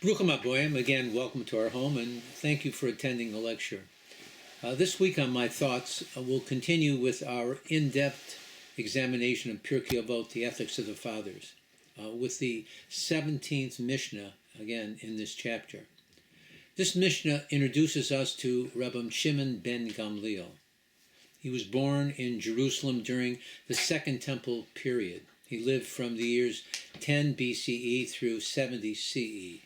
Bruchim Aboyim, again, welcome to our home, and thank you for attending the lecture. This week on My Thoughts, we'll continue with our in-depth examination of Pirkei Avot, the Ethics of the Fathers, with the 17th Mishnah, again, in this chapter. This Mishnah introduces us to Rabbi Shimon ben Gamliel. He was born in Jerusalem during the Second Temple period. He lived from the years 10 BCE through 70 CE.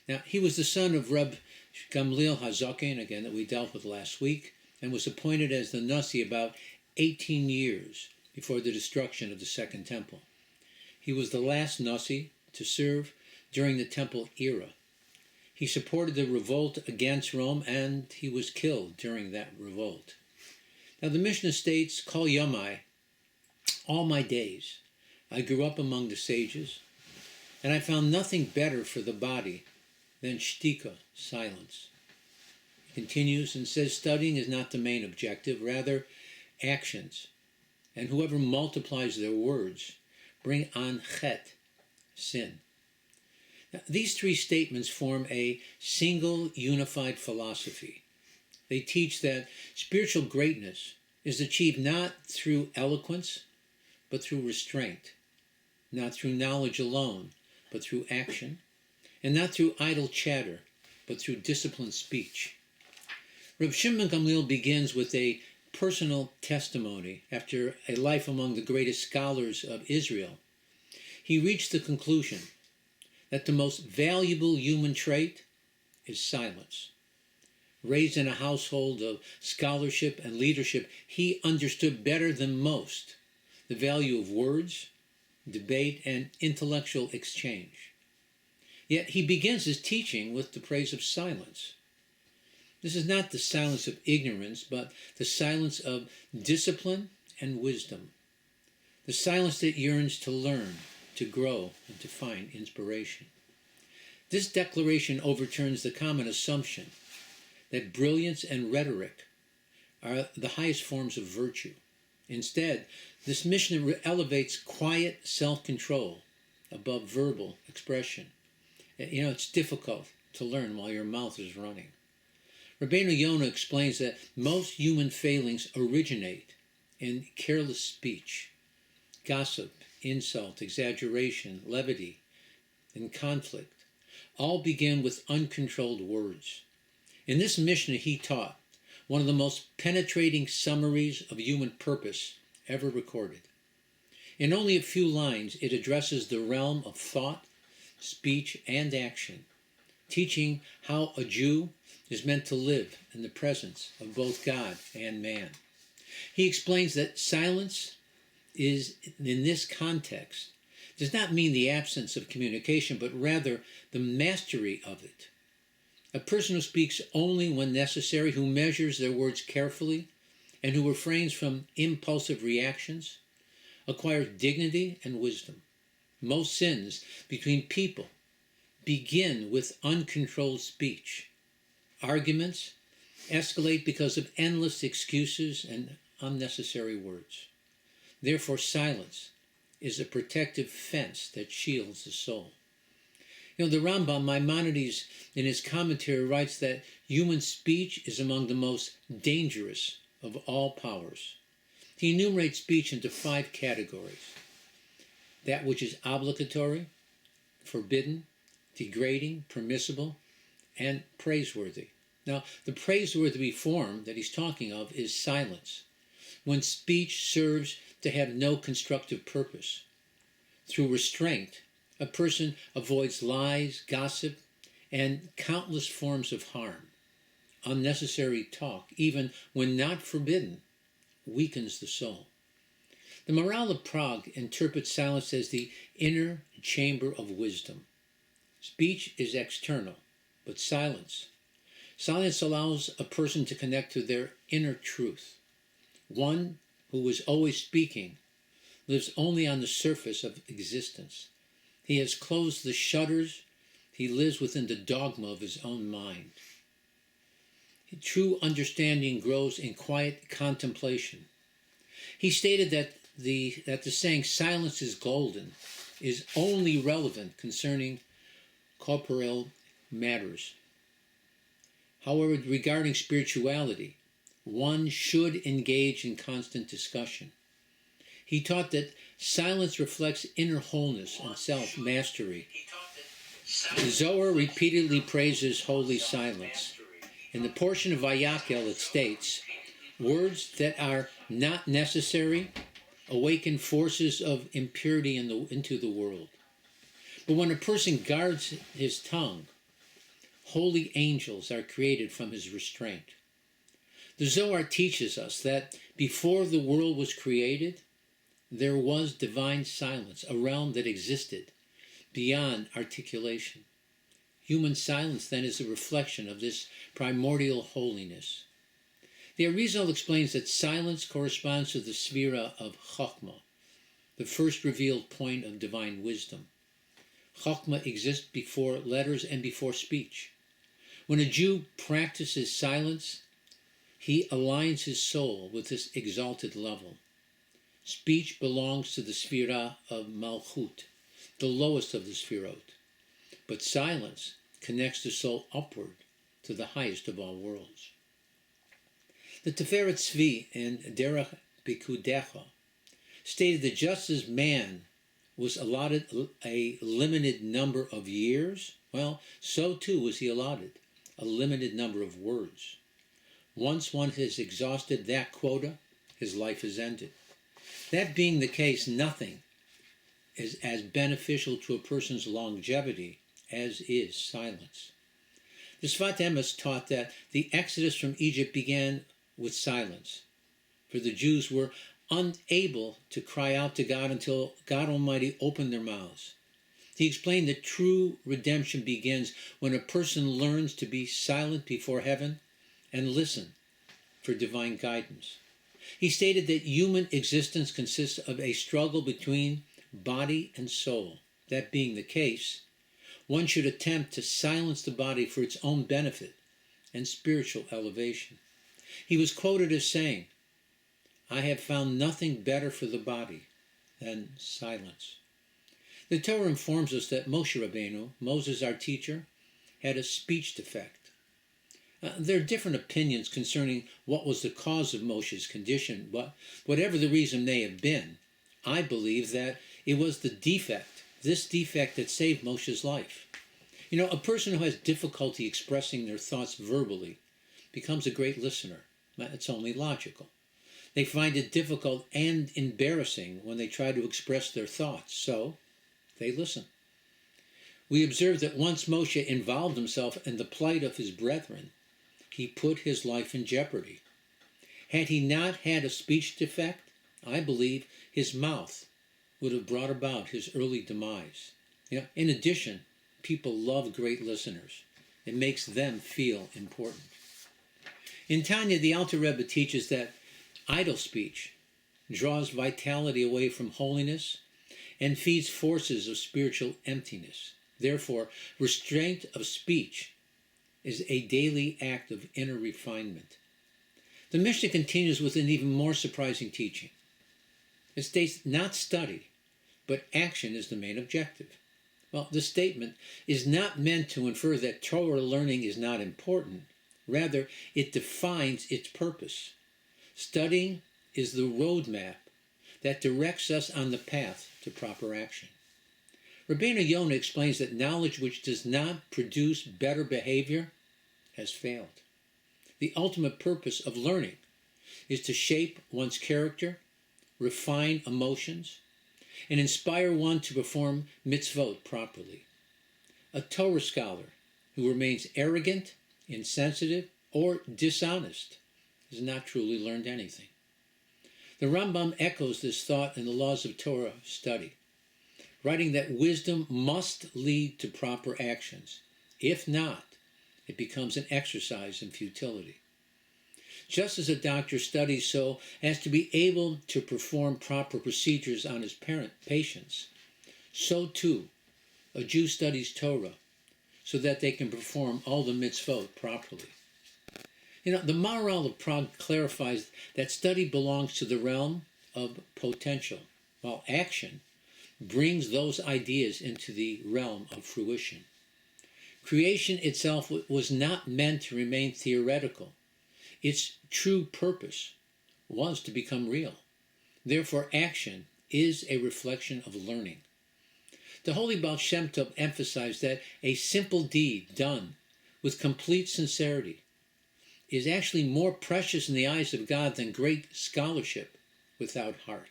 Now, he was the son of Reb Gamliel HaZaken, again, that we dealt with last week, and was appointed as the Nasi about 18 years before the destruction of the Second Temple. He was the last Nasi to serve during the Temple era. He supported the revolt against Rome, and he was killed during that revolt. Now, the Mishnah states, Kol Yomai, all my days, I grew up among the sages, and I found nothing better for the body than shtika, silence. He continues and says, studying is not the main objective, rather actions. And whoever multiplies their words bring on chet, sin. Now, these three statements form a single unified philosophy. They teach that spiritual greatness is achieved not through eloquence, but through restraint, not through knowledge alone, but through action, and not through idle chatter, but through disciplined speech. Reb Shimon Gamliel begins with a personal testimony after a life among the greatest scholars of Israel. He reached the conclusion that the most valuable human trait is silence. Raised in a household of scholarship and leadership, he understood better than most the value of words, debate, and intellectual exchange. Yet he begins his teaching with the praise of silence. This is not the silence of ignorance, but the silence of discipline and wisdom. The silence that yearns to learn, to grow, and to find inspiration. This declaration overturns the common assumption that brilliance and rhetoric are the highest forms of virtue. Instead, this Mishnah elevates quiet self-control above verbal expression. It's difficult to learn while your mouth is running. Rabbeinu Yonah explains that most human failings originate in careless speech, gossip, insult, exaggeration, levity, and conflict. All begin with uncontrolled words. In this Mishnah, he taught one of the most penetrating summaries of human purpose ever recorded. In only a few lines, it addresses the realm of thought, speech, and action, teaching how a Jew is meant to live in the presence of both God and man. He explains that silence is, in this context, does not mean the absence of communication, but rather the mastery of it. A person who speaks only when necessary, who measures their words carefully, and who refrains from impulsive reactions, acquires dignity and wisdom. Most sins between people begin with uncontrolled speech. Arguments escalate because of endless excuses and unnecessary words. Therefore, silence is a protective fence that shields the soul. The Rambam, Maimonides, in his commentary, writes that human speech is among the most dangerous of all powers. He enumerates speech into 5 categories. That which is obligatory, forbidden, degrading, permissible, and praiseworthy. Now, the praiseworthy form that he's talking of is silence, when speech serves to have no constructive purpose. Through restraint, a person avoids lies, gossip, and countless forms of harm. Unnecessary talk, even when not forbidden, weakens the soul. The Maharal of Prague interprets silence as the inner chamber of wisdom. Speech is external, but silence allows a person to connect to their inner truth. One who is always speaking lives only on the surface of existence. He has closed the shutters. He lives within the dogma of his own mind. True understanding grows in quiet contemplation. He stated that the saying "silence is golden" is only relevant concerning corporeal matters. However, regarding spirituality, one should engage in constant discussion. He taught that silence reflects inner wholeness and self-mastery. The Zohar repeatedly praises holy silence. In the portion of Vayakhel it states, words that are not necessary awaken forces of impurity into the world. But when a person guards his tongue, holy angels are created from his restraint. The Zohar teaches us that before the world was created, there was divine silence, a realm that existed beyond articulation. Human silence, then, is a reflection of this primordial holiness. The Arizal explains that silence corresponds to the sphera of Chokhmah, the first revealed point of divine wisdom. Chokhmah exists before letters and before speech. When a Jew practices silence, he aligns his soul with this exalted level. Speech belongs to the sphera of Malchut, the lowest of the sphirot, but silence connects the soul upward to the highest of all worlds. The Tiferet Tzvi in Derech Pikudecha stated that just as man was allotted a limited number of years, well, so too was he allotted a limited number of words. Once one has exhausted that quota, his life is ended. That being the case, nothing is as beneficial to a person's longevity as is silence. The Sfat Emes taught that the exodus from Egypt began with silence, for the Jews were unable to cry out to God until God Almighty opened their mouths. He explained that true redemption begins when a person learns to be silent before heaven and listen for divine guidance. He stated that human existence consists of a struggle between body and soul. That being the case, one should attempt to silence the body for its own benefit and spiritual elevation. He was quoted as saying, "I have found nothing better for the body than silence." The Torah informs us that Moshe Rabbeinu, Moses our teacher, had a speech defect. There are different opinions concerning what was the cause of Moshe's condition, but whatever the reason may have been, I believe that it was this defect that saved Moshe's life. You know, a person who has difficulty expressing their thoughts verbally becomes a great listener. It's only logical. They find it difficult and embarrassing when they try to express their thoughts, so they listen. We observe that once Moshe involved himself in the plight of his brethren, he put his life in jeopardy. Had he not had a speech defect, I believe his mouth would have brought about his early demise. In addition, people love great listeners. It makes them feel important. In Tanya, the Alter Rebbe teaches that idle speech draws vitality away from holiness and feeds forces of spiritual emptiness. Therefore, restraint of speech is a daily act of inner refinement. The Mishnah continues with an even more surprising teaching. It states, not study, but action is the main objective. Well, this statement is not meant to infer that Torah learning is not important. Rather, it defines its purpose. Studying is the roadmap that directs us on the path to proper action. Rabbeinu Yonah explains that knowledge which does not produce better behavior has failed. The ultimate purpose of learning is to shape one's character, refine emotions, and inspire one to perform mitzvot properly. A Torah scholar who remains arrogant, insensitive, or dishonest has not truly learned anything. The Rambam echoes this thought in the Laws of Torah study, writing that wisdom must lead to proper actions. If not, it becomes an exercise in futility. Just as a doctor studies so as to be able to perform proper procedures on his patients, so too a Jew studies Torah so that they can perform all the mitzvot properly. The Maharal of Prague clarifies that study belongs to the realm of potential, while action brings those ideas into the realm of fruition. Creation itself was not meant to remain theoretical. Its true purpose was to become real. Therefore, action is a reflection of learning. The Holy Baal Shem Tov emphasized that a simple deed done with complete sincerity is actually more precious in the eyes of God than great scholarship without heart.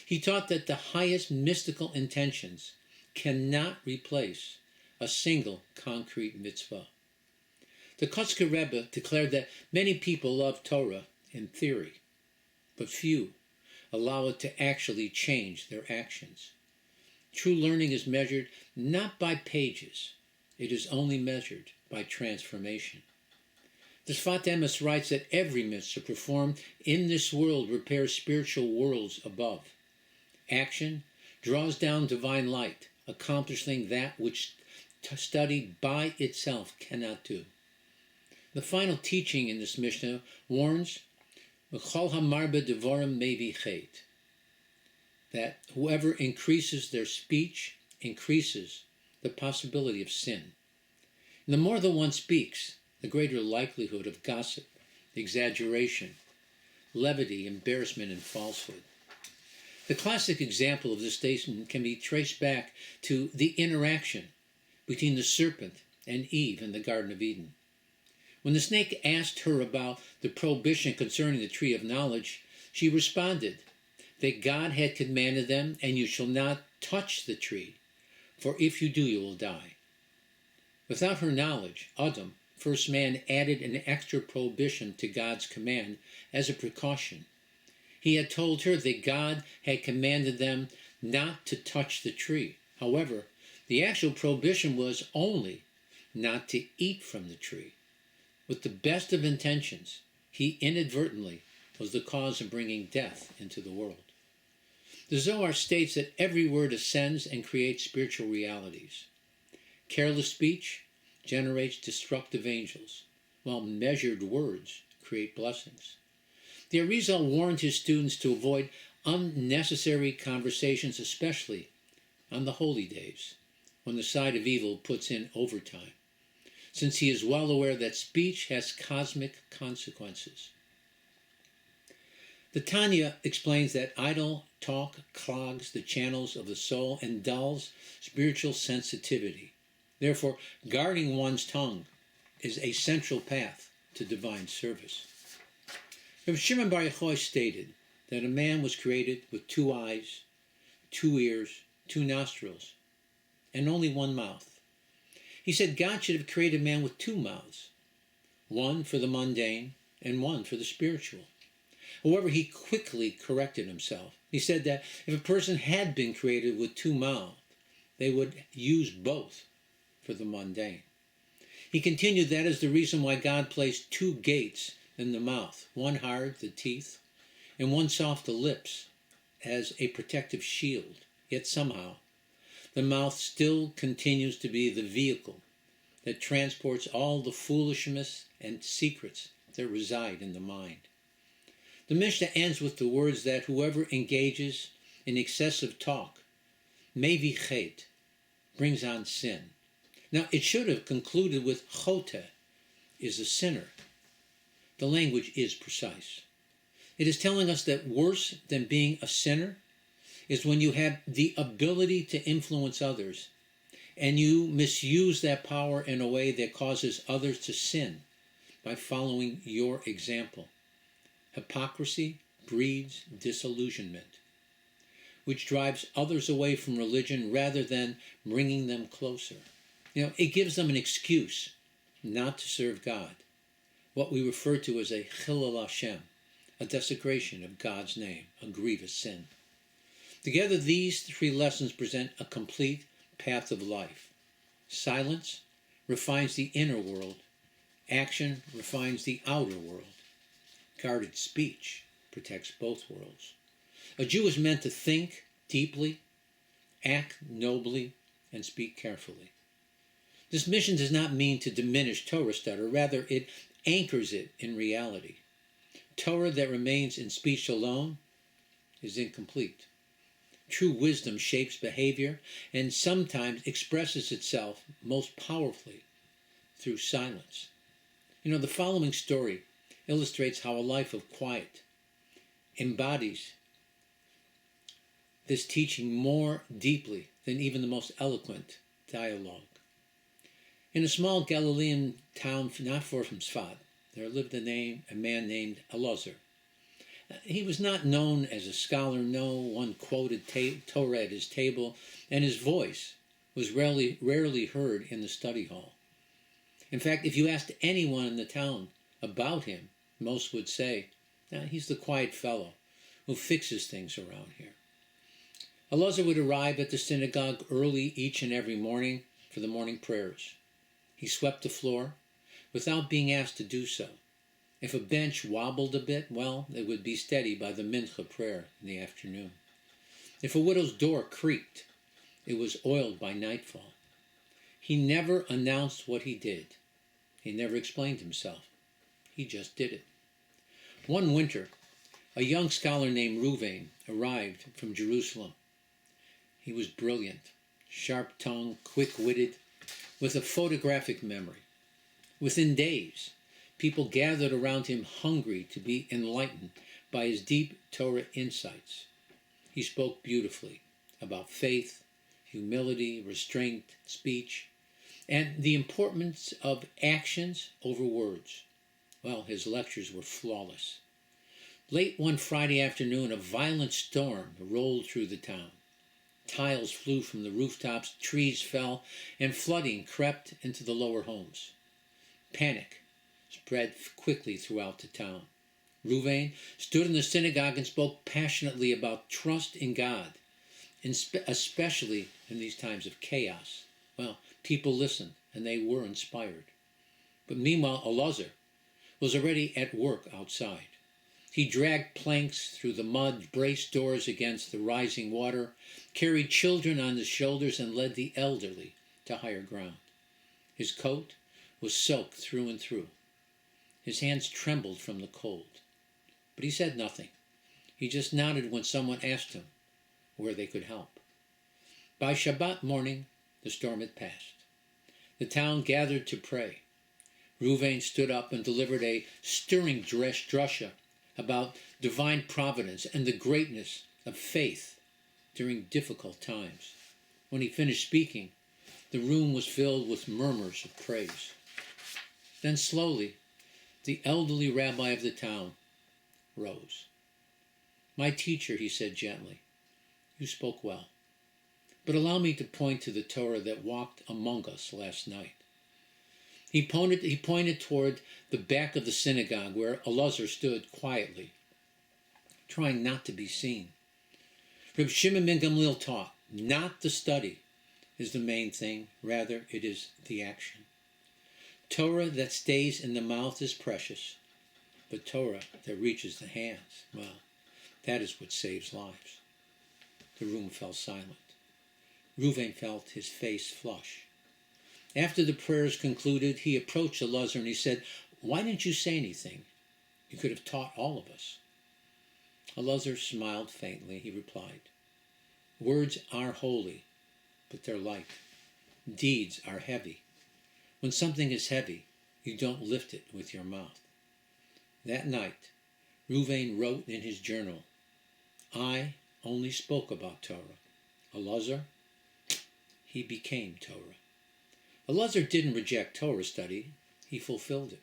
He taught that the highest mystical intentions cannot replace a single concrete mitzvah. The Kotzker Rebbe declared that many people love Torah in theory, but few allow it to actually change their actions. True learning is measured not by pages, it is only measured by transformation. The Sfat Emes writes that every mitzvah performed in this world repairs spiritual worlds above. Action draws down divine light, accomplishing that which study by itself cannot do. The final teaching in this Mishnah warns, V'chol hamarbe devorim mevi chet, that whoever increases their speech increases the possibility of sin. And the more that one speaks, the greater likelihood of gossip, exaggeration, levity, embarrassment, and falsehood. The classic example of this statement can be traced back to the interaction between the serpent and Eve in the Garden of Eden. When the snake asked her about the prohibition concerning the tree of knowledge, she responded that God had commanded them, and you shall not touch the tree, for if you do, you will die. Without her knowledge, Adam, first man, added an extra prohibition to God's command as a precaution. He had told her that God had commanded them not to touch the tree. However, the actual prohibition was only not to eat from the tree. With the best of intentions, he inadvertently was the cause of bringing death into the world. The Zohar states that every word ascends and creates spiritual realities. Careless speech generates destructive angels, while measured words create blessings. The Arizal warned his students to avoid unnecessary conversations, especially on the holy days, when the side of evil puts in overtime, since he is well aware that speech has cosmic consequences. The Tanya explains that idle talk clogs the channels of the soul and dulls spiritual sensitivity. Therefore, guarding one's tongue is a central path to divine service. Rabbi Shimon Bar Yochai stated that a man was created with 2 eyes, 2 ears, 2 nostrils, and only 1 mouth. He said God should have created man with 2 mouths, one for the mundane and one for the spiritual. However, he quickly corrected himself. He said that if a person had been created with 2 mouths, they would use both for the mundane. He continued that is the reason why God placed 2 gates in the mouth, one hard, the teeth, and one soft, the lips, as a protective shield. Yet somehow, the mouth still continues to be the vehicle that transports all the foolishness and secrets that reside in the mind. The Mishnah ends with the words that whoever engages in excessive talk, mevi chet, brings on sin. Now, it should have concluded with chote, is a sinner. The language is precise. It is telling us that worse than being a sinner is when you have the ability to influence others and you misuse that power in a way that causes others to sin by following your example. Hypocrisy breeds disillusionment, which drives others away from religion rather than bringing them closer. It gives them an excuse not to serve God, what we refer to as a chilul Hashem, a desecration of God's name, a grievous sin. Together, these 3 lessons present a complete path of life. Silence refines the inner world. Action refines the outer world. Guarded speech protects both worlds. A Jew is meant to think deeply, act nobly, and speak carefully. This mission does not mean to diminish Torah study, rather it anchors it in reality. Torah that remains in speech alone is incomplete. True wisdom shapes behavior and sometimes expresses itself most powerfully through silence. The following story illustrates how a life of quiet embodies this teaching more deeply than even the most eloquent dialogue. In a small Galilean town not far from Sfat, there lived a man named Elazar. He was not known as a scholar. No one quoted Torah at his table, and his voice was rarely heard in the study hall. In fact, if you asked anyone in the town about him, most would say, he's the quiet fellow who fixes things around here. Elazar would arrive at the synagogue early each and every morning for the morning prayers. He swept the floor without being asked to do so. If a bench wobbled a bit, well, it would be steady by the mincha prayer in the afternoon. If a widow's door creaked, it was oiled by nightfall. He never announced what he did. He never explained himself. He just did it. One winter, a young scholar named Reuven arrived from Jerusalem. He was brilliant, sharp-tongued, quick-witted, with a photographic memory. Within days, people gathered around him hungry to be enlightened by his deep Torah insights. He spoke beautifully about faith, humility, restraint, speech, and the importance of actions over words. Well, his lectures were flawless. Late one Friday afternoon, a violent storm rolled through the town. Tiles flew from the rooftops, trees fell, and flooding crept into the lower homes. Panic spread quickly throughout the town. Reuven stood in the synagogue and spoke passionately about trust in God, especially in these times of chaos. Well, people listened, and they were inspired. But meanwhile, Elazar was already at work outside. He dragged planks through the mud, braced doors against the rising water, carried children on his shoulders, and led the elderly to higher ground. His coat was soaked through and through. His hands trembled from the cold. But he said nothing. He just nodded when someone asked him where they could help. By Shabbat morning, the storm had passed. The town gathered to pray. Reuven stood up and delivered a stirring drasha about divine providence and the greatness of faith during difficult times. When he finished speaking, the room was filled with murmurs of praise. Then slowly, the elderly rabbi of the town rose. "My teacher," he said gently, "you spoke well. But allow me to point to the Torah that walked among us last night." He pointed toward the back of the synagogue where Elazar stood quietly, trying not to be seen. Reb Shimon ben Gamliel taught, not the study is the main thing, rather it is the action. Torah that stays in the mouth is precious, but Torah that reaches the hands, well, that is what saves lives. The room fell silent. Reuven felt his face flush. After the prayers concluded, he approached Elazar and he said, "Why didn't you say anything? You could have taught all of us." Elazar smiled faintly. He replied, "Words are holy, but they're light. Deeds are heavy. When something is heavy, you don't lift it with your mouth." That night, Reuven wrote in his journal, "I only spoke about Torah. Elazar, he became Torah." Elazar didn't reject Torah study. He fulfilled it.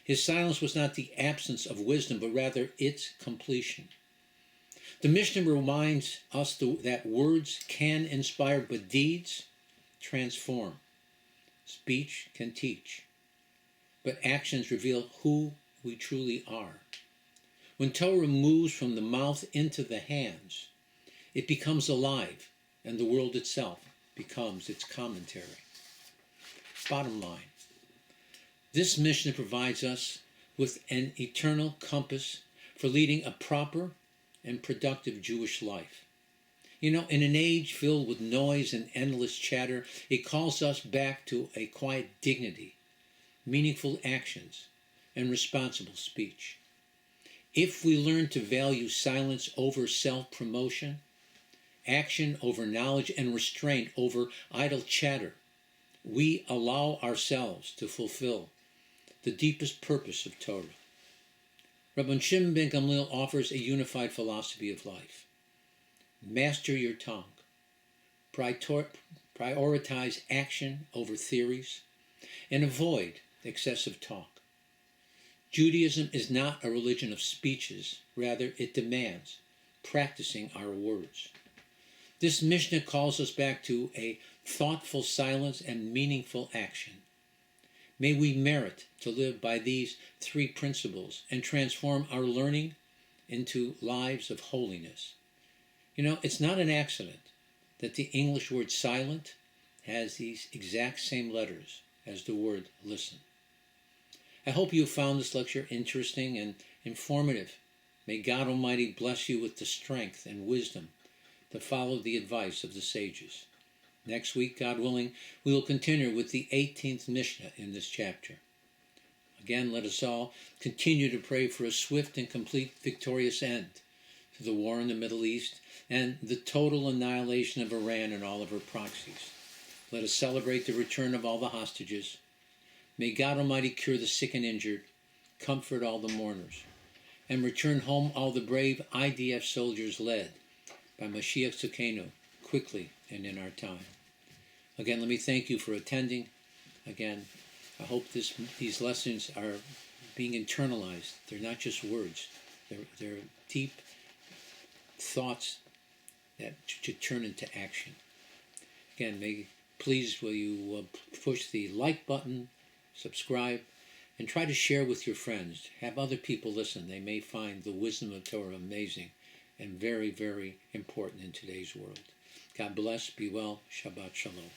His silence was not the absence of wisdom, but rather its completion. The Mishnah reminds us that words can inspire, but deeds transform. Speech can teach, but actions reveal who we truly are. When Torah moves from the mouth into the hands, it becomes alive, and the world itself becomes its commentary. Bottom line, this Mishnah provides us with an eternal compass for leading a proper and productive Jewish life. In an age filled with noise and endless chatter, it calls us back to a quiet dignity, meaningful actions, and responsible speech. If we learn to value silence over self-promotion action over knowledge, and restraint over idle chatter, we allow ourselves to fulfill the deepest purpose of Torah. Rabban Shimon ben Gamliel offers a unified philosophy of life. Master your tongue. Prioritize action over theories, and avoid excessive talk. Judaism is not a religion of speeches. Rather, it demands practicing our words. This Mishnah calls us back to a thoughtful silence and meaningful action. May we merit to live by these three principles and transform our learning into lives of holiness. You know, it's not an accident that the English word silent has these exact same letters as the word listen. I hope you found this lecture interesting and informative. May God Almighty bless you with the strength and wisdom to follow the advice of the sages. Next week, God willing, we will continue with the 18th Mishnah in this chapter. Again, let us all continue to pray for a swift and complete victorious end to the war in the Middle East and the total annihilation of Iran and all of her proxies. Let us celebrate the return of all the hostages. May God Almighty cure the sick and injured, comfort all the mourners, and return home all the brave IDF soldiers led by Mashiach Tzidkenu quickly and in our time. Again, let me thank you for attending. Again, I hope these lessons are being internalized. They're not just words. They're deep thoughts that should turn into action. Again, please will you push the like button, subscribe, and try to share with your friends. Have other people listen. They may find the wisdom of Torah amazing and very, very important in today's world. God bless. Be well. Shabbat Shalom.